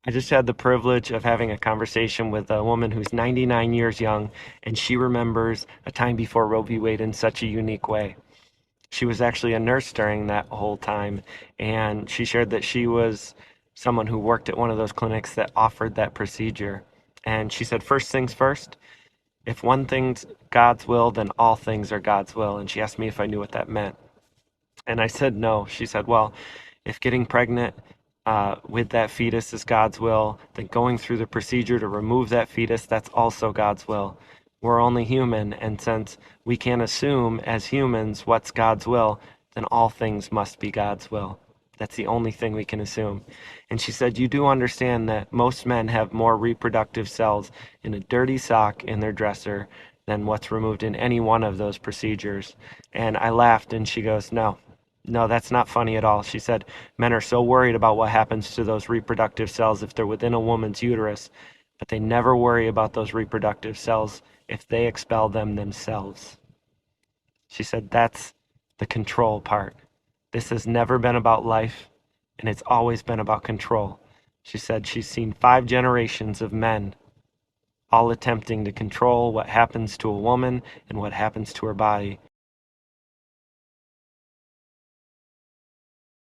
I just had the privilege of having a conversation with a woman who's 99 years young, and she remembers a time before Roe v. Wade in such a unique way. She was actually a nurse during that whole time, and she shared that she was someone who worked at one of those clinics that offered that procedure. And she said, first things first, if one thing's God's will, then all things are God's will. And she asked me if I knew what that meant. And I said no. She said, well, if getting pregnant with that fetus is God's will, then going through the procedure to remove that fetus, that's also God's will. We're only human, and since we can't assume as humans what's God's will, then all things must be God's will. That's the only thing we can assume. And she said, you do understand that most men have more reproductive cells in a dirty sock in their dresser than what's removed in any one of those procedures. And I laughed, and she goes, no, no, that's not funny at all. She said, men are so worried about what happens to those reproductive cells if they're within a woman's uterus, but they never worry about those reproductive cells if they expel them themselves. She said, that's the control part. This has never been about life, and it's always been about control. She said she's seen 5 generations of men all attempting to control what happens to a woman and what happens to her body.